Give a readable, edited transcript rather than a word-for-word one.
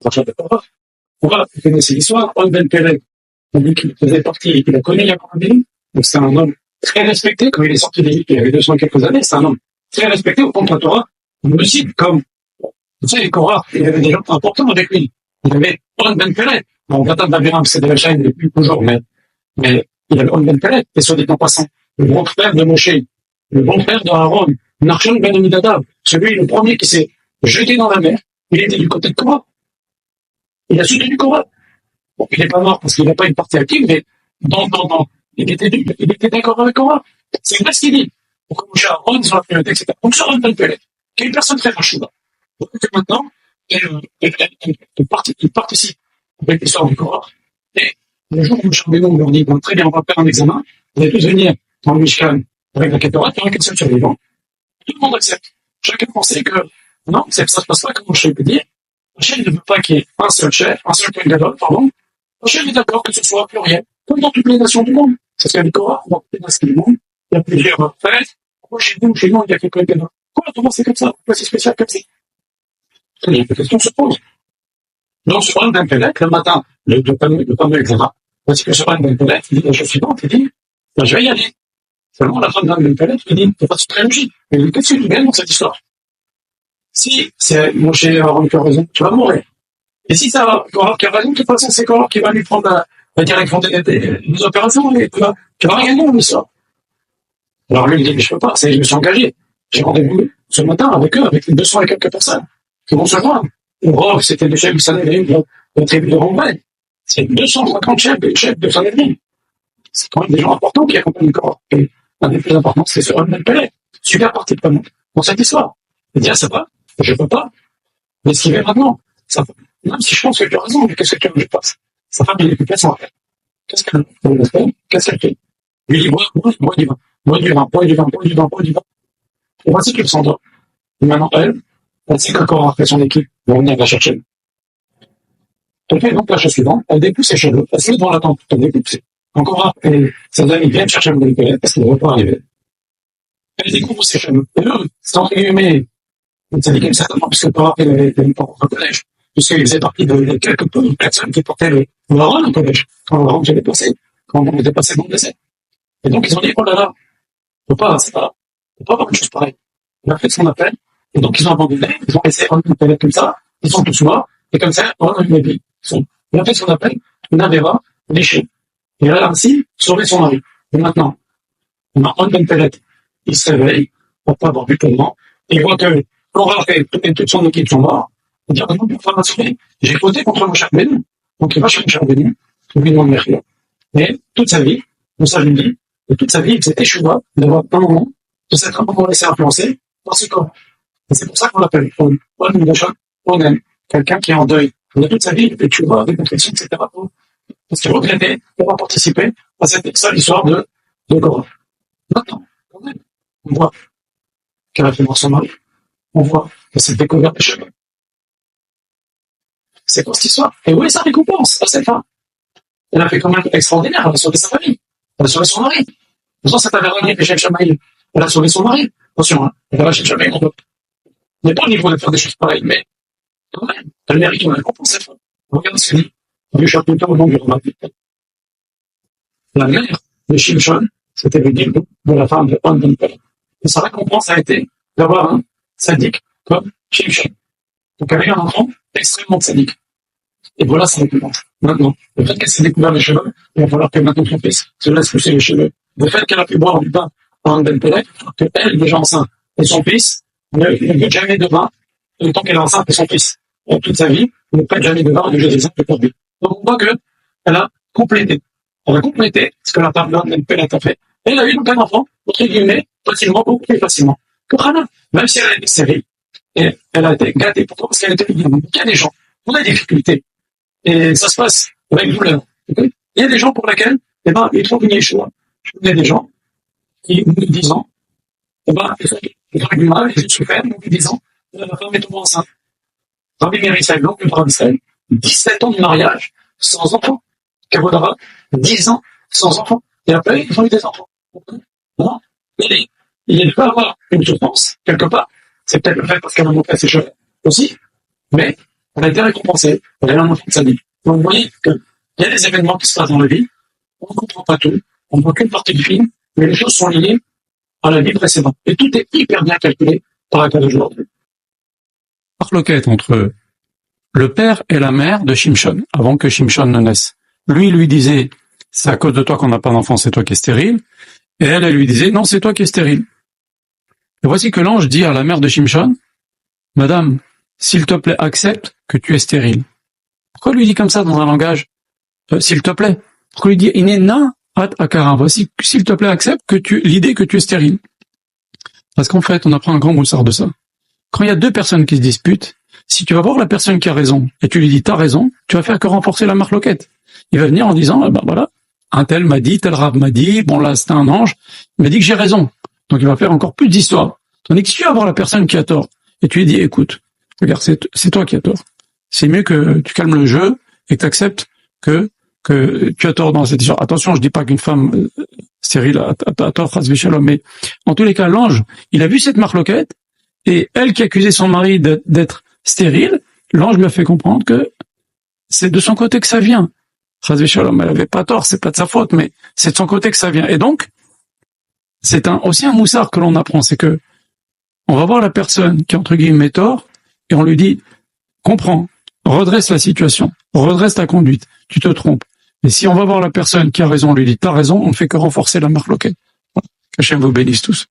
Rachat de Korah. Korah, vous connaissez l'histoire, On Ben Peled, lui qui faisait partie, il a connu Yaakov Avinu, donc c'est un homme très respecté, quand il est sorti d'Égypte, il y avait 200 quelques années, c'est un homme très respecté au point de la Torah, on le cite comme, vous savez, Korah, il y avait des gens importants avec lui. Il avait On Ben Peled, bon, Gatan d'Abiram, c'est de la chaîne depuis toujours, mais il avait On Ben Peled, et soit dit en passant, le grand frère de Moshe, le grand frère de Aaron, Nachshon Ben Amminadab, celui, le premier qui s'est jeté dans la mer, il était du côté de Korah. Il a soutenu Korah. Bon, il n'est pas mort parce qu'il n'a pas une partie active, mais il était d'accord avec Korah. C'est vrai ce qu'il dit. Pour que Moshe Aaron, ils ont la priorité, etc. Donc, sur Ben Peled, qui est une personne très fâcheuse. Donc, maintenant, il participe avec l'histoire du Korah. Et le jour où Moshe Rabbeinu leur dit, bon, très bien, on va faire un examen, vous allez tous venir dans le Mishkan avec la Kétorah, il n'y aura qu'un seul survivant. Tout le monde accepte. Chacun pensait que, non, ça se passe pas comme Moshe peut dire. Moshe ne veut pas qu'il y ait un seul chef, un seul Kohen Gadol, pardon. Moshe est d'accord que ce soit pluriel, comme dans toutes les nations du monde. C'est ce qu'a dit Korah, dans toutes les nations du monde. Il y a plusieurs fêtes. Pourquoi chez nous, il y a quelques Kohen Gadol? Pourquoi tout le monde c'est comme ça? Pourquoi c'est spécial comme ça? La question se pose. Donc, sur un Ben Peled, le matin, le fameux examen, parce que sur un Ben Peled, il dit la chose suivante, il dit, ben, je vais y aller. Seulement, la femme d'un Ben Peled, il dit, de façon très logique. Mais qu'est-ce que tu gagnes dans cette histoire? Si c'est Moshe Aaron qui a raison, tu vas mourir. Et si c'est Korah qui a raison, de toute façon, c'est Korah qui va lui prendre la direction des opérations, et tu vas rien gagner dans l'histoire. Alors lui, il dit, mais je peux pas, je me suis engagé. J'ai rendez-vous ce matin avec eux, avec les 200 et quelques personnes qui vont se joindre. Le Rov, c'était le chef du Sanhedrin de la tribu de Rouven. C'est 250 chefs de Sanhedrin. C'est quand même des gens importants qui accompagnent Korah. Et l'un des plus importants, c'est ce Ben Peled. Super partie de dans cette histoire. Il dit, ah, ça va, je peux pas. Mais ce qui vient maintenant, ça va. Même si je pense que tu as raison, mais qu'est-ce que tu veux que je fasse? Sa femme, il est plus placée. Qu'est-ce qu'elle fait? Qu'est-ce qu'elle fait? Il lui dit, bois du vin, bois du vin, bois du vin, bois du vin, bois du vin. Et voici qu'il s'endort. Et maintenant, elle sait que Korah, après son équipe, vont venir la chercher. Elle fait donc la chose suivante, elle dépousse ses cheveux, elle se met devant la tente, elle dépousse. Quand Korah et ses amis viennent chercher le Peled, parce qu'il ne va pas arriver. Elle découvre ses cheveux. Et eux, c'est entre guillemets, ça dit certainement, puisque Korah était au collège, puisqu'il faisait partie de quelques personnes qui portaient le Aaron au collège, quand le Aaron était passé, quand on était passé dans le désert. Et donc, ils ont dit, oh là là, faut pas avoir une chose pareille. Il a fait son appel, et donc ils ont abandonné, ils ont laissé un Peled comme ça, ils sont tous morts, et comme ça, on a une vie. Il a fait son appel, une Avera, déchet. Et elle a ainsi sauvé son mari. Et maintenant, on a un Ben Peled, il se réveille, pour pas avoir bu tellement, et il voit que Korah et toute son équipe sont morts, il dit, non, pour faire sauver, j'ai voté contre Moshe Rabbeinu. Donc il va chez Moshe Rabbeinu, il lui demande merci. Et toute sa vie, Moussa lui dit, et toute sa vie, il s'est échoué d'avoir un moment, de s'être un moment laissé influencer par ce corps. Et c'est pour ça qu'on l'appelle Onen, quelqu'un qui est en deuil. Il a toute sa vie, il fait échoué, des contritions, etc. Parce qu'il regrettait d'avoir participé à cette seule histoire de Korah. Maintenant, quand même, on voit qu'elle a fait mort son mari. On voit que c'est découvert des cheveux. C'est quoi cette histoire? Et où est sa récompense à cette femme? Elle a fait quand même extraordinaire, elle a sauvé sa famille, elle a sauvé son mari. Dans cette Avera de Shem Shamaï, elle a sauvé son mari. Attention, hein, Avera Shem Shamaï, on n'est pas au niveau de faire des choses pareilles, mais quand même, elle mérite une récompense cette femme. Regardez ce qu'il dit. Du chapitre au nom du Romain. La mère de Shimshon, c'était le guide de la femme de On Ben Peled. Et sa récompense a été d'avoir un sadique comme Shimshon. Donc elle a eu un enfant extrêmement sadique. Et voilà sa récompense. Maintenant, le fait qu'elle s'est découvert les cheveux, il va falloir que maintenant son fils se laisse pousser les cheveux. Le fait qu'elle a pu boire du pain à On Ben Peled, qu'elle, déjà enceinte, et son fils, ne goûte jamais de vin, le temps qu'elle est enceinte et son fils. Et toute sa vie, ne prête jamais de vin et de des exemples pour lui. Donc on voit qu'elle a complété. Elle a complété ce que la femme d'On Ben Peled a fait. Et elle a eu donc un enfant, entre guillemets, facilement, beaucoup plus facilement. Que Hana, même si elle a été série, et elle a été gâtée. Pourquoi? Parce qu'elle était libre. Il y a des gens, on a des difficultés. Et ça se passe avec douleur. Il y a des gens pour lesquels, ils trouvent une échoua. Je connais des gens qui, au bout de 10 ans, ils ont eu du mal, ils ont souffert, au bout de 10 ans, la femme est tombée enceinte. Rabbi Meir Israël, donc, le Rabbi Israël, 17 ans de mariage, sans enfant. Kavodara, 10 ans, sans enfant. Et après, ils ont eu des enfants. Non? Il peut avoir une souffrance, quelque part. C'est peut-être le fait parce qu'elle a montré ses cheveux aussi. Mais, elle a été récompensée, elle a eu un enfant de sa vie. Donc vous voyez qu'il y a des événements qui se passent dans la vie, on ne comprend pas tout, on ne voit qu'une partie du film, mais les choses sont liées à la vie précédente. Et tout est hyper bien calculé par la cas d'aujourd'hui. Marloquette entre le père et la mère de Shimshon, avant que Shimshon ne naisse. Lui disait, c'est à cause de toi qu'on n'a pas d'enfant, c'est toi qui es stérile. Et elle lui disait, non, c'est toi qui es stérile. Et voici que l'ange dit à la mère de Shimshon, Madame, s'il te plaît, accepte que tu es stérile. Pourquoi il lui dit comme ça dans un langage s'il te plaît? Pourquoi il lui dit Inena at akara? Voici, s'il te plaît, accepte l'idée que tu es stérile. Parce qu'en fait, on apprend un grand moussard de ça. Quand il y a deux personnes qui se disputent, si tu vas voir la personne qui a raison et tu lui dis t'as raison, tu vas faire que renforcer la marloquette. Il va venir en disant voilà, un tel m'a dit, tel rab m'a dit, bon là c'était un ange, il m'a dit que j'ai raison. Donc il va faire encore plus d'histoire. Tandis que si tu vas voir la personne qui a tort et tu lui dis écoute, regarde, c'est toi qui as tort. C'est mieux que tu calmes le jeu et que tu acceptes que tu as tort dans cette histoire. Attention, je dis pas qu'une femme stérile a tort, chas v'shalom, mais en tous les cas, l'ange, il a vu cette marloquette et elle qui accusait son mari d'être stérile, l'ange lui a fait comprendre que c'est de son côté que ça vient. Chas v'shalom, elle avait pas tort, c'est pas de sa faute, mais c'est de son côté que ça vient. Et donc, c'est aussi un moussard que l'on apprend, c'est que on va voir la personne qui entre guillemets tort et on lui dit comprends, redresse la situation, redresse ta conduite, tu te trompes. Mais si on va voir la personne qui a raison, on lui dit t'as raison, on ne fait que renforcer la marloquette. Qu'Hachem vous bénisse tous.